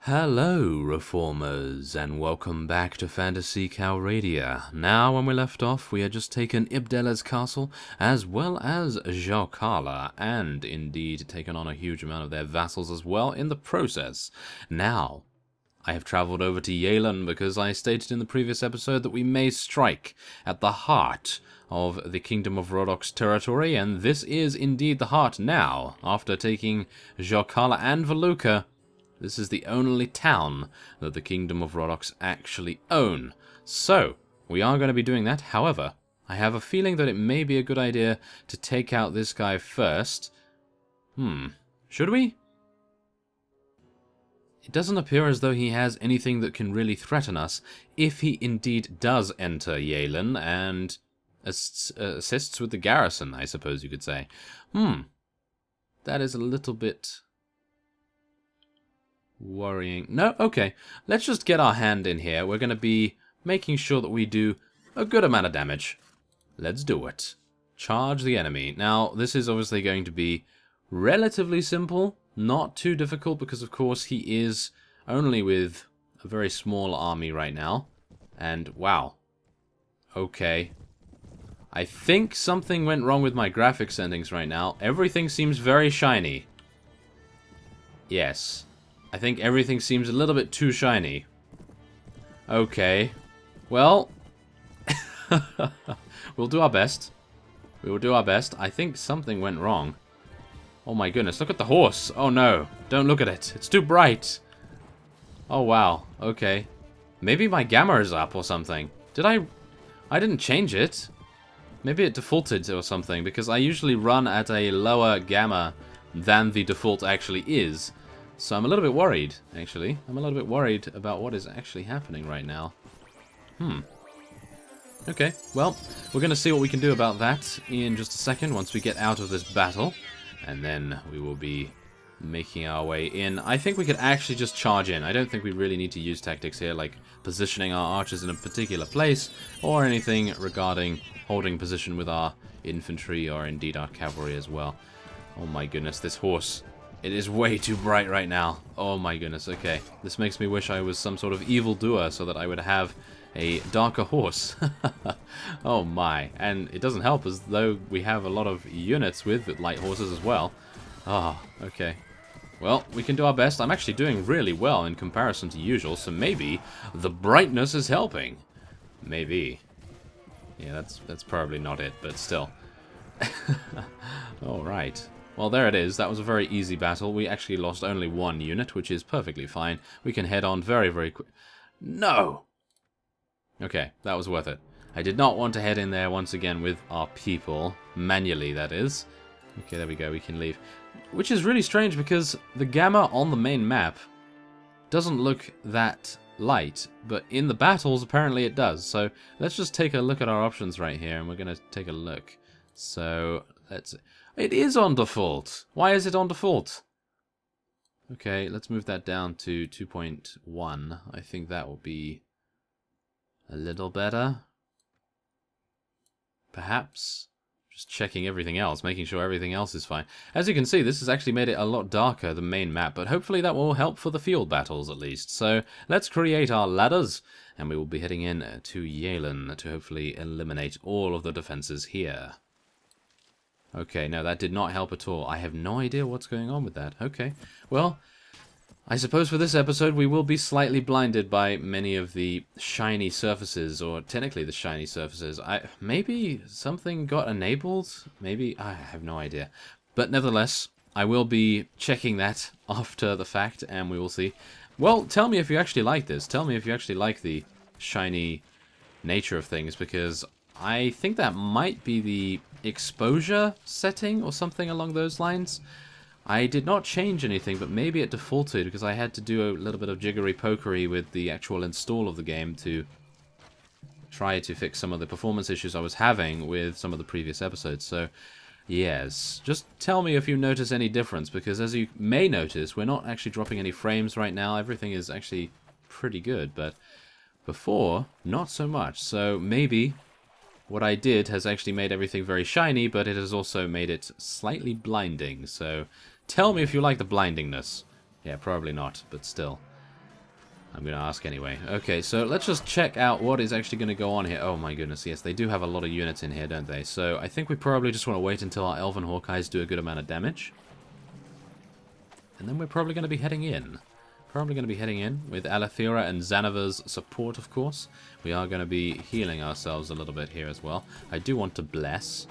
Hello, Reformers, and welcome back to Phantasy Calradia. Now, when we left off, we had just taken Ibdela's castle, as well as Jokala, and indeed taken on a huge amount of their vassals as well in the process. Now, I have travelled over to Yalen because I stated in the previous episode that we may strike at the heart of the Kingdom of Rodok's territory, and this is indeed the heart now. After taking Jokala and Veluka, this is the only town that the Kingdom of Rodok's actually own. So, we are going to be doing that. However, I have a feeling that it may be a good idea to take out this guy first. Should we? It doesn't appear as though he has anything that can really threaten us if he indeed does enter Yalen and assists with the garrison, I suppose you could say. That is a little bit worrying. No? Okay. Let's just get our hand in here. We're going to be making sure that we do a good amount of damage. Let's do it. Charge the enemy. Now, this is obviously going to be relatively simple. Not too difficult because, of course, he is only with a very small army right now. And, wow. Okay. I think something went wrong with my graphics settings right now. Everything seems very shiny. Yes. I think everything seems a little bit too shiny. Okay. Well, we'll do our best. We will do our best. I think something went wrong. Oh my goodness, look at the horse. Oh no, don't look at it. It's too bright. Oh wow, okay. Maybe my gamma is up or something. Did I didn't change it. Maybe it defaulted or something, because I usually run at a lower gamma than the default actually is. So I'm a little bit worried, actually. I'm a little bit worried about what is actually happening right now. Okay, well, we're going to see what we can do about that in just a second once we get out of this battle. And then we will be making our way in. I think we could actually just charge in. I don't think we really need to use tactics here, like positioning our archers in a particular place, or anything regarding holding position with our infantry, or indeed our cavalry as well. Oh my goodness, this horse. It is way too bright right now. Oh my goodness, okay. This makes me wish I was some sort of evildoer so that I would have a darker horse. Oh my. And it doesn't help as though we have a lot of units with light horses as well. Ah, okay. Well, we can do our best. I'm actually doing really well in comparison to usual, so maybe the brightness is helping. Maybe. Yeah, that's probably not it, but still. Alright. Well, there it is. That was a very easy battle. We actually lost only one unit, which is perfectly fine. We can head on very, very quick. No! Okay, that was worth it. I did not want to head in there once again with our people. Manually, that is. Okay, there we go. We can leave. Which is really strange because the gamma on the main map doesn't look that light, but in the battles, apparently it does. So let's just take a look at our options right here, and we're going to take a look. So, let's... It is on default. Why is it on default? Okay, let's move that down to 2.1. I think that will be a little better. Perhaps. Just checking everything else, making sure everything else is fine. As you can see, this has actually made it a lot darker, the main map, but hopefully that will help for the field battles at least. So let's create our ladders, and we will be heading in to Yalen to hopefully eliminate all of the defenses here. Okay, no, that did not help at all. I have no idea what's going on with that. Okay, well, I suppose for this episode we will be slightly blinded by many of the shiny surfaces, or technically the shiny surfaces. Maybe something got enabled? Maybe? I have no idea. But nevertheless, I will be checking that after the fact, and we will see. Well, tell me if you actually like this. Tell me if you actually like the shiny nature of things, because I think that might be the exposure setting or something along those lines. I did not change anything, but maybe it defaulted because I had to do a little bit of jiggery-pokery with the actual install of the game to try to fix some of the performance issues I was having with some of the previous episodes. So, yes, just tell me if you notice any difference, because as you may notice, we're not actually dropping any frames right now. Everything is actually pretty good, but before, not so much. So maybe what I did has actually made everything very shiny, but it has also made it slightly blinding. So tell me if you like the blindingness. Yeah, probably not, but still. I'm going to ask anyway. Okay, so let's just check out what is actually going to go on here. Oh my goodness, yes, they do have a lot of units in here, don't they? So I think we probably just want to wait until our Elven Hawkeyes do a good amount of damage. And then we're probably going to be heading in. Probably going to be heading in with Alethera and Xanavar's support, of course. We are going to be healing ourselves a little bit here as well. I do want to bless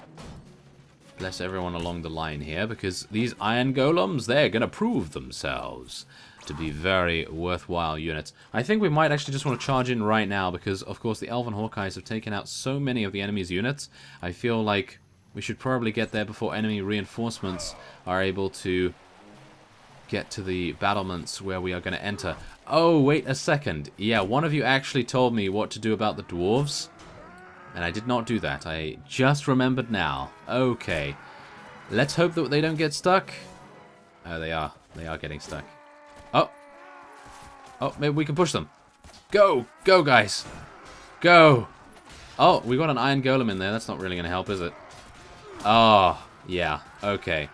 everyone along the line here, because these iron golems, they're going to prove themselves to be very worthwhile units. I think we might actually just want to charge in right now, because of course the Elven Hawkeyes have taken out so many of the enemy's units. I feel like we should probably get there before enemy reinforcements are able to get to the battlements where we are going to enter. Oh, wait a second. Yeah, one of you actually told me what to do about the dwarves, and I did not do that. I just remembered now. Okay. Let's hope that they don't get stuck. Oh, they are. They are getting stuck. Oh. Oh, maybe we can push them. Go! Go, guys! Go! Oh, we got an iron golem in there. That's not really going to help, is it? Oh, yeah. Okay.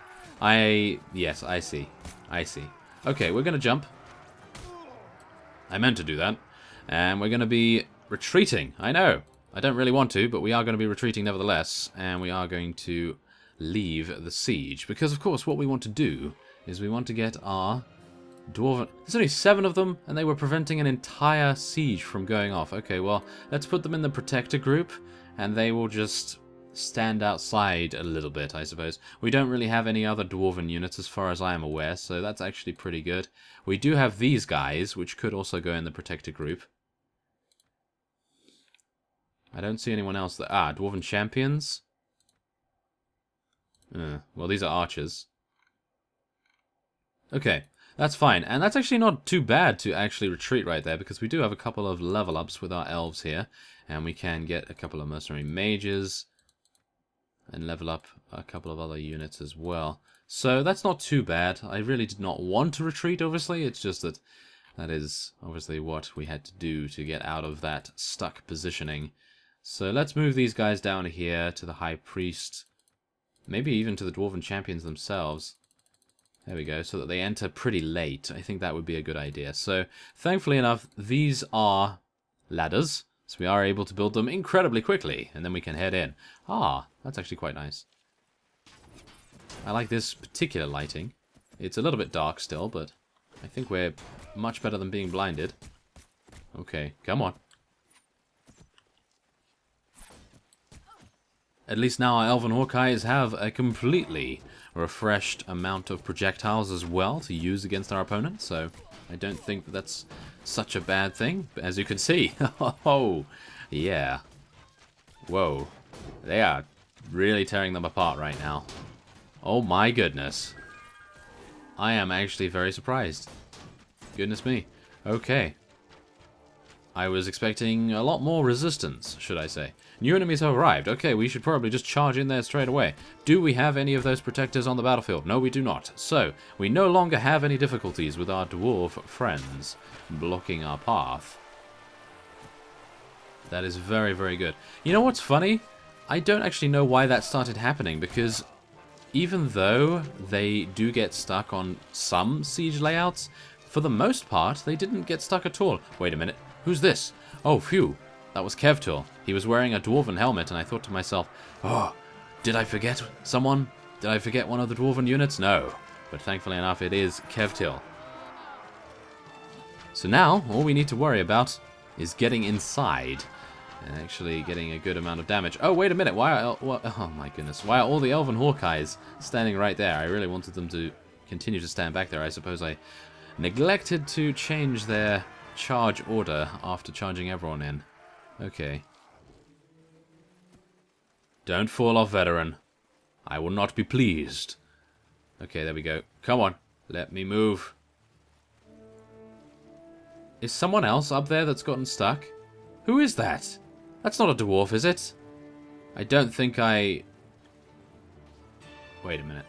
Yes, I see. I see. Okay, we're going to jump. I meant to do that. And we're going to be retreating. I know. I don't really want to, but we are going to be retreating nevertheless. And we are going to leave the siege. Because, of course, what we want to do is we want to get our dwarven... There's only 7 of them, and they were preventing an entire siege from going off. Okay, well, let's put them in the protector group, and they will just stand outside a little bit, I suppose. We don't really have any other dwarven units as far as I am aware, so that's actually pretty good. We do have these guys, which could also go in the protector group. I don't see anyone else that... Ah, dwarven champions? Well, these are archers. Okay, that's fine. And that's actually not too bad to actually retreat right there, because we do have a couple of level ups with our elves here, and we can get a couple of mercenary mages and level up a couple of other units as well. So that's not too bad. I really did not want to retreat, obviously. It's just that that is obviously what we had to do to get out of that stuck positioning. So let's move these guys down here to the High Priest. Maybe even to the Dwarven Champions themselves. There we go, so that they enter pretty late. I think that would be a good idea. So, thankfully enough, these are ladders. So we are able to build them incredibly quickly, and then we can head in. Ah, that's actually quite nice. I like this particular lighting. It's a little bit dark still, but I think we're much better than being blinded. Okay, come on. At least now our Elven Hawkeyes have a completely refreshed amount of projectiles as well to use against our opponent, so I don't think that's such a bad thing. But as you can see, oh, yeah. Whoa. They are really tearing them apart right now. Oh my goodness. I am actually very surprised. Goodness me. Okay. I was expecting a lot more resistance, should I say. New enemies have arrived. Okay, we should probably just charge in there straight away. Do we have any of those protectors on the battlefield? No, we do not. So, we no longer have any difficulties with our dwarf friends blocking our path. That is very, very good. You know what's funny? I don't actually know why that started happening, because even though they do get stuck on some siege layouts, for the most part, they didn't get stuck at all. Wait a minute. Who's this? Oh, phew. That was Kevtul. He was wearing a dwarven helmet, and I thought to myself, oh, did I forget someone? Did I forget one of the dwarven units? No. But thankfully enough, it is Kevtul. So now, all we need to worry about is getting inside and actually getting a good amount of damage. Oh, wait a minute. Why are... oh, my goodness. Why are all the Elven Hawkeyes standing right there? I really wanted them to continue to stand back there. I suppose I neglected to change their charge order after charging everyone in. Okay. Don't fall off, Vederan. I will not be pleased. Okay, there we go. Come on. Let me move. Is someone else up there that's gotten stuck? Who is that? That's not a dwarf, is it? I don't think I... Wait a minute.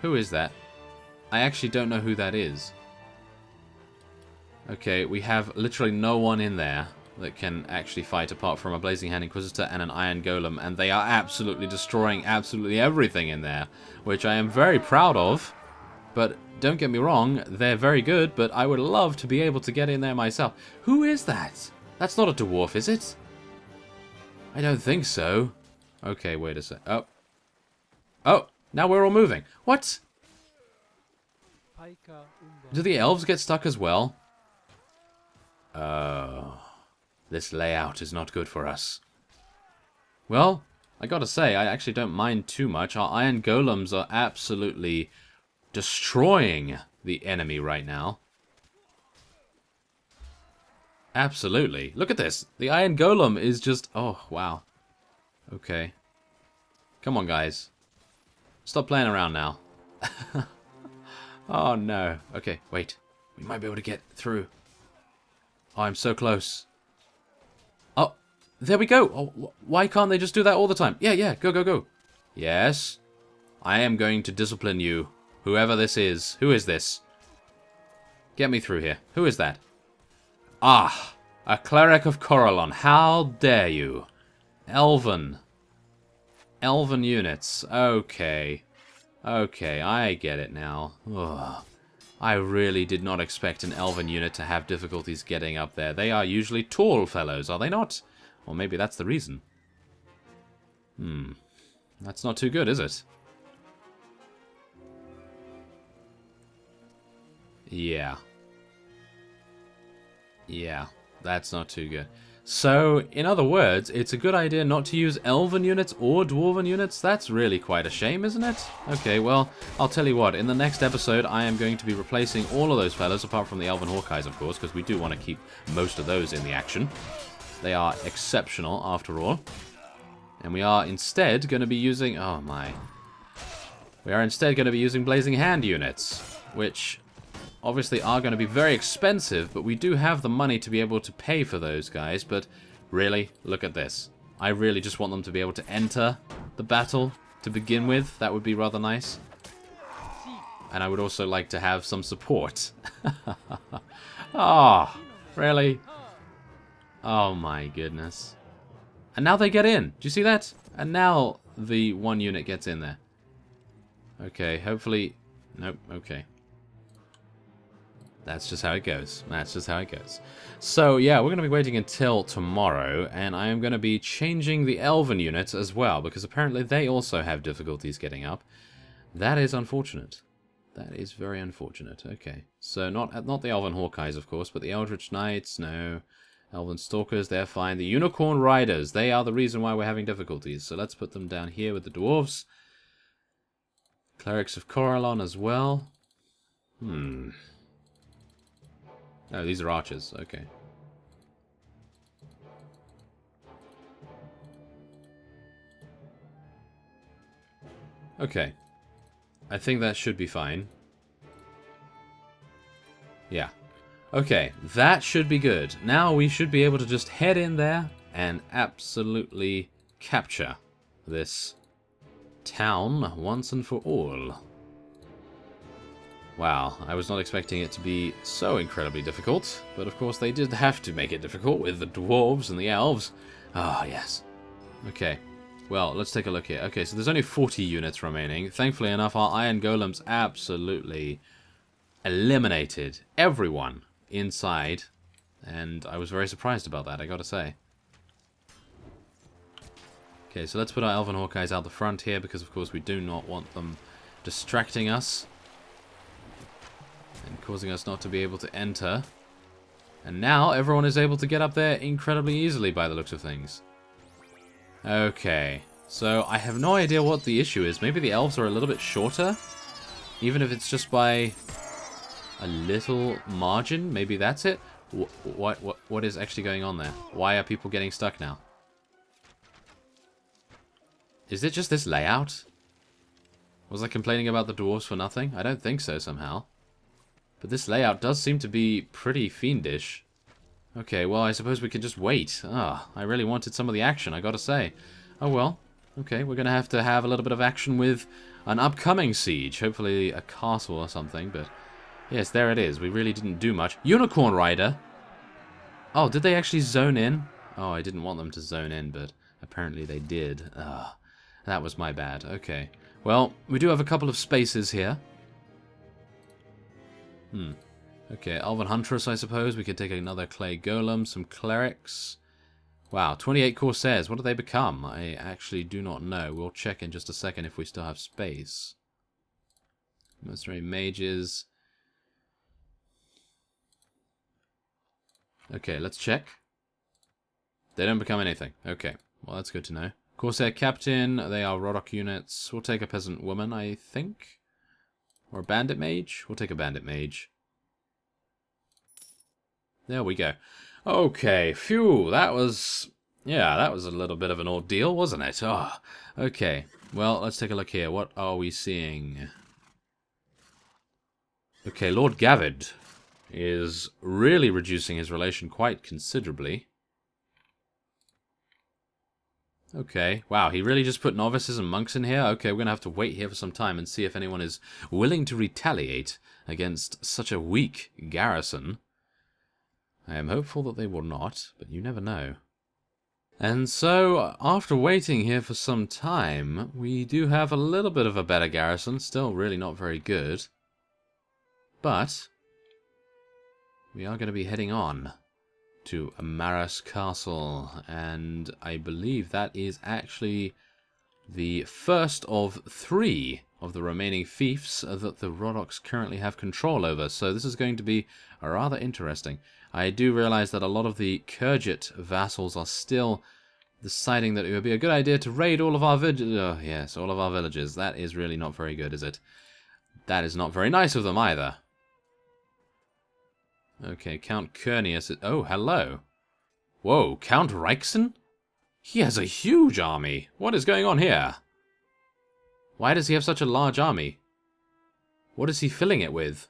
Who is that? I actually don't know who that is. Okay, we have literally no one in there that can actually fight apart from a Blazing Hand Inquisitor and an Iron Golem, and they are absolutely destroying absolutely everything in there, which I am very proud of, but don't get me wrong, they're very good, but I would love to be able to get in there myself. Who is that? That's not a dwarf, is it? I don't think so. Okay, wait a sec. Oh. Oh, now we're all moving. What? Do the elves get stuck as well? Oh. This layout is not good for us. Well, I gotta say, I actually don't mind too much. Our iron golems are absolutely destroying the enemy right now. Absolutely. Look at this. The iron golem is just... Oh, wow. Okay. Come on, guys. Stop playing around now. Oh, no. Okay, wait. We might be able to get through. Oh, I'm so close. Oh, there we go. Oh, why can't they just do that all the time? Yeah, yeah, go, go, go. Yes. I am going to discipline you. Whoever this is. Who is this? Get me through here. Who is that? Ah, a cleric of Corellon. How dare you? Elven. Elven units. Okay. Okay, I get it now. Ugh. I really did not expect an elven unit to have difficulties getting up there. They are usually tall fellows, are they not? Or maybe that's the reason. That's not too good, is it? Yeah. Yeah, that's not too good. So, in other words, it's a good idea not to use elven units or dwarven units? That's really quite a shame, isn't it? Okay, well, I'll tell you what. In the next episode, I am going to be replacing all of those fellows, apart from the elven Hawkeyes, of course, because we do want to keep most of those in the action. They are exceptional, after all. And we are instead going to be using... Oh, my. We are instead going to be using Blazing Hand units, which... obviously are going to be very expensive, but we do have the money to be able to pay for those guys. But really, look at this. I really just want them to be able to enter the battle to begin with. That would be rather nice. And I would also like to have some support. Ah, oh, really? Oh my goodness. And now they get in. Do you see that? And now the one unit gets in there. Okay, hopefully... Nope, okay. That's just how it goes. That's just how it goes. So, yeah, we're going to be waiting until tomorrow, and I am going to be changing the elven units as well, because apparently they also have difficulties getting up. That is unfortunate. That is very unfortunate. Okay. So, not the elven Hawkeyes, of course, but the Eldritch Knights, no. Elven Stalkers, they're fine. The Unicorn Riders, they are the reason why we're having difficulties. So, let's put them down here with the Dwarves. Clerics of Corellon as well. Oh, these are archers. Okay. Okay. I think that should be fine. Yeah. Okay, that should be good. Now we should be able to just head in there and absolutely capture this town once and for all. Wow, I was not expecting it to be so incredibly difficult, but of course they did have to make it difficult with the dwarves and the elves. Ah, yes. Okay, well, let's take a look here. Okay, so there's only 40 units remaining. Thankfully enough, our iron golems absolutely eliminated everyone inside, and I was very surprised about that, I gotta say. Okay, so let's put our elven Hawkeyes out the front here, because of course we do not want them distracting us and causing us not to be able to enter. And now everyone is able to get up there incredibly easily by the looks of things. Okay, so I have no idea what the issue is. Maybe the elves are a little bit shorter, even if it's just by a little margin. Maybe that's it. What is actually going on there? Why are people getting stuck now? Is it just this layout? Was I complaining about the dwarves for nothing? I don't think so somehow. But this layout does seem to be pretty fiendish. Okay, well, I suppose we can just wait. Ah, I really wanted some of the action, I gotta say. Oh well. Okay, we're gonna have to have a little bit of action with an upcoming siege. Hopefully a castle or something, but... yes, there it is. We really didn't do much. Unicorn Rider! Oh, did they actually zone in? Oh, I didn't want them to zone in, but apparently they did. Ah, that was my bad. Okay. Well, we do have a couple of spaces here. Okay, Elven Huntress, I suppose. We could take another Clay Golem, some Clerics. Wow, 28 Corsairs. What do they become? I actually do not know. We'll check in just a second if we still have space. Mercenary Mages. Okay, let's check. They don't become anything. Okay, well that's good to know. Corsair Captain, they are Rodok units. We'll take a Peasant Woman, I think. Or a Bandit Mage? We'll take a Bandit Mage. There we go. Okay, phew, that was... Yeah, that was a little bit of an ordeal, wasn't it? Oh, okay, well, let's take a look here. What are we seeing? Okay, Lord Gavid is really reducing his relation quite considerably. Okay, wow, he really just put novices and monks in here? Okay, we're going to have to wait here for some time and see if anyone is willing to retaliate against such a weak garrison. I am hopeful that they will not, but you never know. And so, after waiting here for some time, we do have a little bit of a better garrison, still really not very good. But we are going to be heading on to Marus Castle, and I believe that is actually the first of 3 of the remaining fiefs that the Rodoks currently have control over, so this is going to be rather interesting. I do realize that a lot of the Kurgit vassals are still deciding that it would be a good idea to raid all of our villages. Oh, yes, all of our villages. That is really not very good, is it? That is not very nice of them either. Okay, Count Kurnius. Oh, hello. Whoa, Count Reichsen? He has a huge army. What is going on here? Why does he have such a large army? What is he filling it with?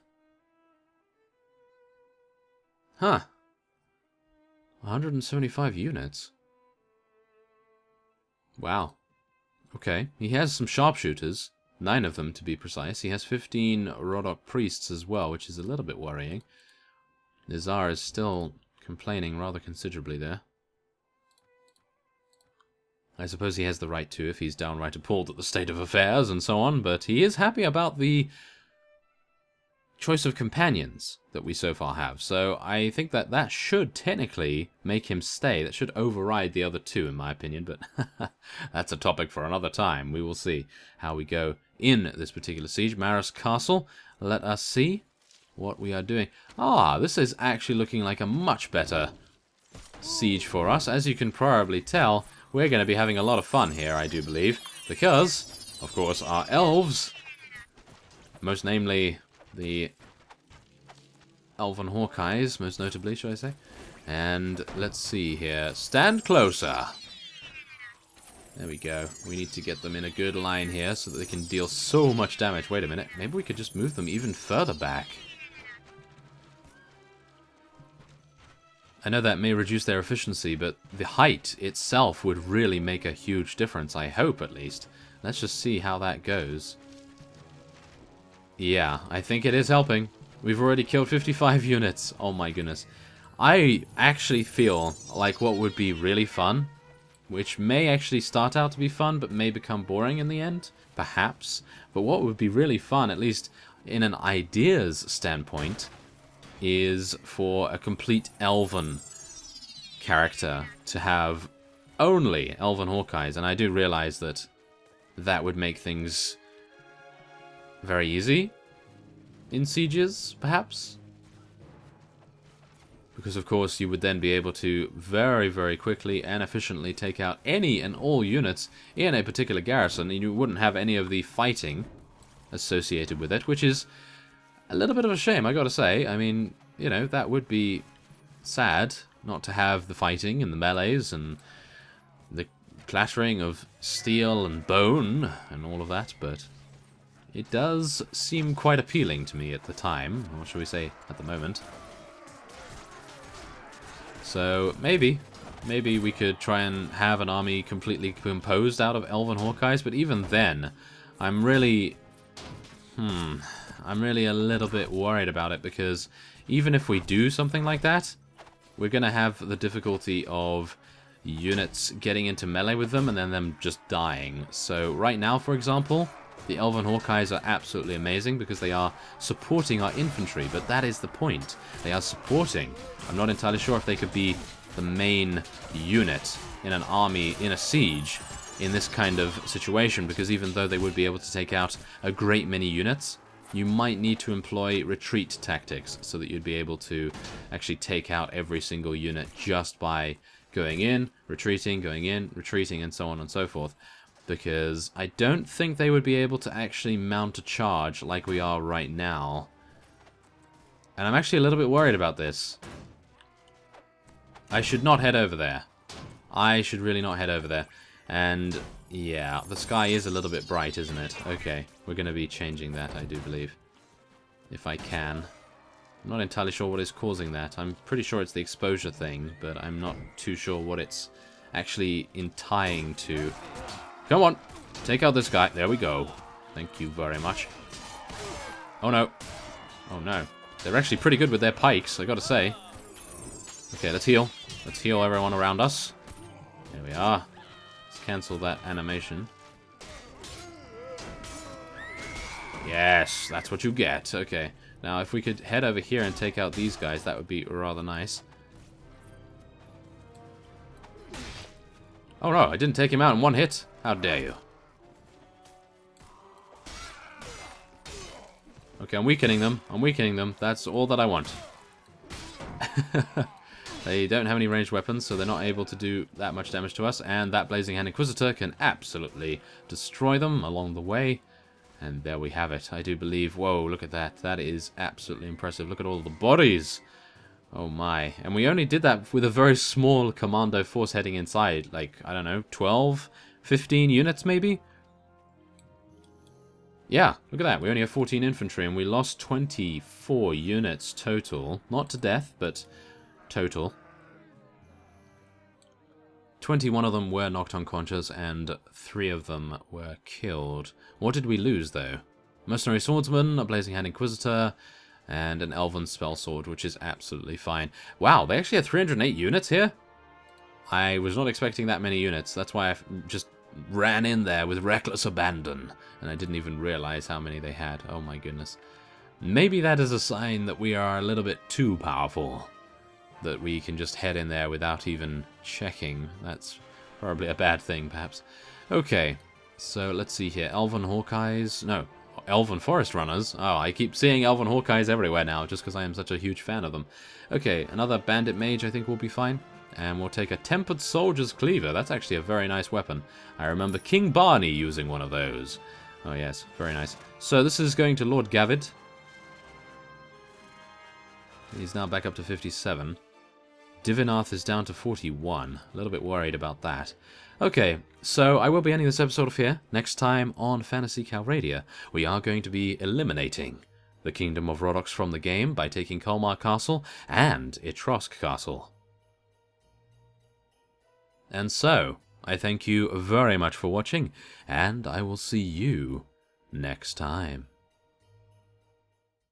Huh. 175 units. Wow. Okay, he has some sharpshooters. 9 of them, to be precise. He has 15 Rodok priests as well, which is a little bit worrying. The Tsar is still complaining rather considerably there. I suppose he has the right to if he's downright appalled at the state of affairs and so on, but he is happy about the choice of companions that we so far have. So I think that that should technically make him stay. That should override the other 2, in my opinion, but that's a topic for another time. We will see how we go in this particular siege. Marus Castle, let us see what we are doing. Ah, this is actually looking like a much better siege for us. As you can probably tell, we're going to be having a lot of fun here, I do believe, because, of course, our elves, most namely the Elven Hawkeyes, most notably, shall I say, and let's see here, stand closer. There we go. We need to get them in a good line here so that they can deal so much damage. Wait a minute, maybe we could just move them even further back. I know that may reduce their efficiency, but the height itself would really make a huge difference, I hope at least. Let's just see how that goes. Yeah, I think it is helping. We've already killed 55 units. Oh my goodness. I actually feel like what would be really fun, which may actually start out to be fun, but may become boring in the end, perhaps. But what would be really fun, at least in an ideas standpoint, is for a complete elven character to have only elven Hawkeyes, and I do realize that that would make things very easy in sieges, perhaps, because of course you would then be able to very, very quickly and efficiently take out any and all units in a particular garrison, and you wouldn't have any of the fighting associated with it, which is a little bit of a shame, I gotta say. I mean, you know, that would be sad not to have the fighting and the melees and the clattering of steel and bone and all of that, but it does seem quite appealing to me at the time, or shall we say at the moment. So maybe we could try and have an army completely composed out of Elven Hawkeyes, but even then, I'm really a little bit worried about it, because even if we do something like that, we're going to have the difficulty of units getting into melee with them and then them just dying. So right now, for example, The Elven Hawkeyes are absolutely amazing because they are supporting our infantry, but that is the point. They are supporting. I'm not entirely sure if they could be the main unit in an army in a siege in this kind of situation, because even though they would be able to take out a great many units, you might need to employ retreat tactics so that you'd be able to actually take out every single unit just by going in, retreating, and so on and so forth. Because I don't think they would be able to actually mount a charge like we are right now. And I'm actually a little bit worried about this. I should not head over there. I should really not head over there. And yeah, the sky is a little bit bright, isn't it? Okay, we're going to be changing that, I do believe. If I can. I'm not entirely sure what is causing that. I'm pretty sure it's the exposure thing, but I'm not too sure what it's actually tying to. Come on, take out this guy. There we go. Thank you very much. Oh no. Oh no. They're actually pretty good with their pikes, I gotta say. Okay, let's heal. Let's heal everyone around us. There we are. Let's cancel that animation. Yes, that's what you get. Okay. Now, if we could head over here and take out these guys, that would be rather nice. Oh no, I didn't take him out in one hit. How dare you. Okay, I'm weakening them. I'm weakening them. That's all that I want. They don't have any ranged weapons, so they're not able to do that much damage to us. And that Blazing Hand Inquisitor can absolutely destroy them along the way. And there we have it. I do believe... Whoa, look at that. That is absolutely impressive. Look at all the bodies. Oh my. And we only did that with a very small commando force heading inside. Like, I don't know, 12, 15 units maybe? Yeah, look at that. We only have 14 infantry and we lost 24 units total. Not to death, but total. 21 of them were knocked unconscious and 3 of them were killed. What did we lose, though? Mercenary Swordsman, a Blazing Hand Inquisitor, and an Elven Spell Sword, which is absolutely fine. Wow, they actually had 308 units here? I was not expecting that many units. That's why I just ran in there with reckless abandon, and I didn't even realize how many they had. Oh my goodness. Maybe that is a sign that we are a little bit too powerful. That we can just head in there without even checking. That's probably a bad thing, perhaps. Okay, so let's see here. Elven Hawkeyes. No, Elven Forest Runners. Oh, I keep seeing Elven Hawkeyes everywhere now, just because I am such a huge fan of them. Okay, another Bandit Mage I think will be fine. And we'll take a Tempered Soldier's Cleaver. That's actually a very nice weapon. I remember King Barney using one of those. Oh yes, very nice. So this is going to Lord Gavid. He's now back up to 57. Divinath is down to 41. A little bit worried about that. Okay, so I will be ending this episode off here. Next time on Phantasy Calradia, we are going to be eliminating the Kingdom of Rhodoks from the game by taking Colmar Castle and Etrosk Castle. And so, I thank you very much for watching, and I will see you next time.